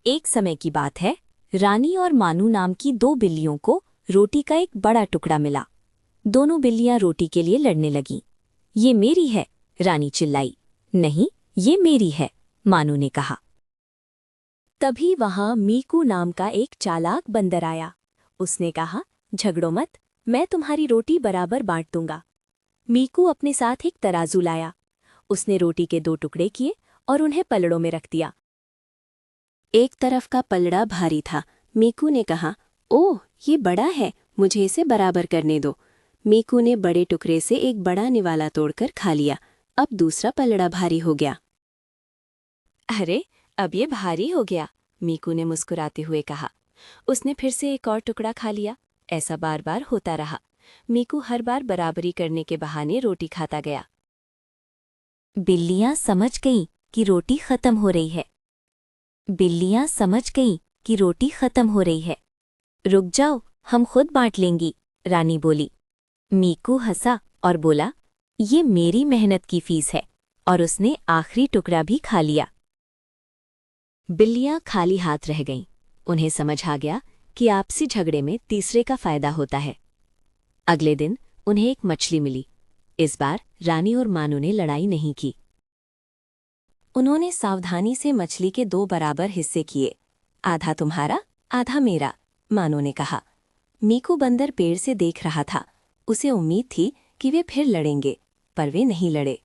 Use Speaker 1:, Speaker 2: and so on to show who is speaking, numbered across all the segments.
Speaker 1: एक समय की बात है, रानी और मानू नाम की दो बिल्लियों को रोटी का एक बड़ा टुकड़ा मिला। दोनों बिल्लियां रोटी के लिए लड़ने लगीं। ये मेरी है, रानी चिल्लाई। नहीं, ये मेरी है, मानू ने कहा। तभी वहां मीकू नाम का एक चालाक बंदर आया। उसने कहा, झगड़ो मत, मैं तुम्हारी रोटी बराबर बांट दूंगा। मीकू अपने साथ एक तराजू लाया। उसने रोटी के दो टुकड़े किए और उन्हें पलड़ों में रख दिया। एक तरफ का पलड़ा भारी था। मीकू ने कहा, ओह, ये बड़ा है, मुझे इसे बराबर करने दो। मीकू ने बड़े टुकड़े से एक बड़ा निवाला तोड़कर खा लिया। अब दूसरा पलड़ा भारी हो गया। अरे, अब ये भारी हो गया, मीकू ने मुस्कुराते हुए कहा। उसने फिर से एक और टुकड़ा खा लिया। ऐसा बार बार होता रहा। मीकू हर बार बराबरी करने के बहाने रोटी खाता गया। बिल्लियां समझ गईं कि रोटी खत्म हो रही है। बिल्लियां समझ गईं कि रोटी खत्म हो रही है। रुक जाओ, हम खुद बांट लेंगी, रानी बोली। मीकू हंसा और बोला, ये मेरी मेहनत की फीस है, और उसने आखिरी टुकड़ा भी खा लिया। बिल्लियां खाली हाथ रह गईं। उन्हें समझ आ गया कि आपसी झगड़े में तीसरे का फायदा होता है। अगले दिन उन्हें एक मछली मिली। इस बार रानी और मानू ने लड़ाई नहीं की। उन्होंने सावधानी से मछली के दो बराबर हिस्से किए। आधा तुम्हारा, आधा मेरा, मानू ने कहा। मीकू बंदर पेड़ से देख रहा था। उसे उम्मीद थी कि वे फिर लड़ेंगे, पर वे नहीं लड़े।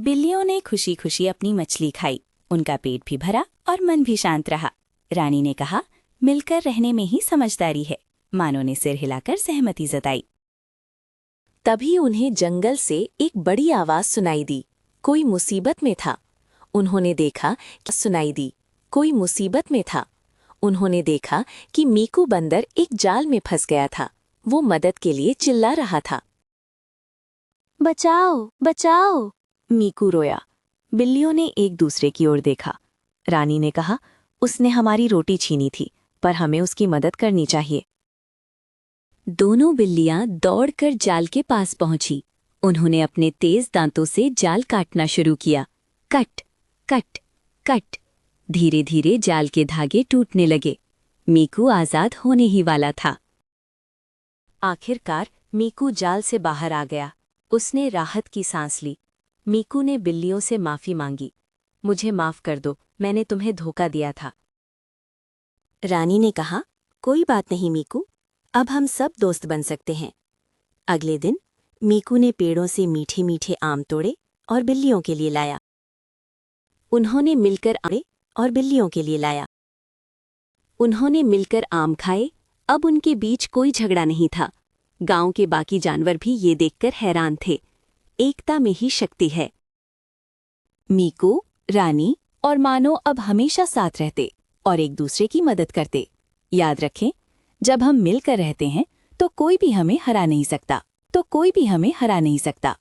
Speaker 1: बिल्लियों ने खुशी खुशी अपनी मछली खाई। उनका पेट भी भरा और मन भी शांत रहा। रानी ने कहा, मिलकर रहने में ही समझदारी है। मानू ने सिर हिलाकर सहमति जताई। तभी उन्हें जंगल से एक बड़ी आवाज सुनाई दी। कोई मुसीबत में था। उन्होंने देखा कि सुनाई दी। कोई मुसीबत में था। उन्होंने देखा कि मीकू बंदर एक जाल में फंस गया था। वो मदद के लिए चिल्ला रहा था। बचाओ, बचाओ, मीकू रोया। बिल्लियों ने एक दूसरे की ओर देखा। रानी ने कहा, उसने हमारी रोटी छीनी थी, पर हमें उसकी मदद करनी चाहिए। दोनों बिल्लियां दौड़कर जाल के पास पहुंची। उन्होंने अपने तेज दांतों से जाल काटना शुरू किया। Cut, cut, cut. धीरे धीरे जाल के धागे टूटने लगे। मीकू आजाद होने ही वाला था। आखिरकार मीकू जाल से बाहर आ गया। उसने राहत की सांस ली। मीकू ने बिल्लियों से माफी मांगी। मुझे माफ कर दो, मैंने तुम्हें धोखा दिया था। रानी ने कहा, कोई बात नहीं मीकू, अब हम सब दोस्त बन सकते हैं। अगले दिन मीकू ने पेड़ों से मीठे मीठे आम तोड़े और बिल्लियों के लिए लाया। उन्होंने मिलकर आम खाए। अब उनके बीच कोई झगड़ा नहीं था। गांव के बाकी जानवर भी ये देखकर हैरान थे। एकता में ही शक्ति है। मीकू, रानी और मानो अब हमेशा साथ रहते और एक दूसरे की मदद करते। याद रखें, जब हम मिलकर रहते हैं तो कोई भी हमें हरा नहीं सकता।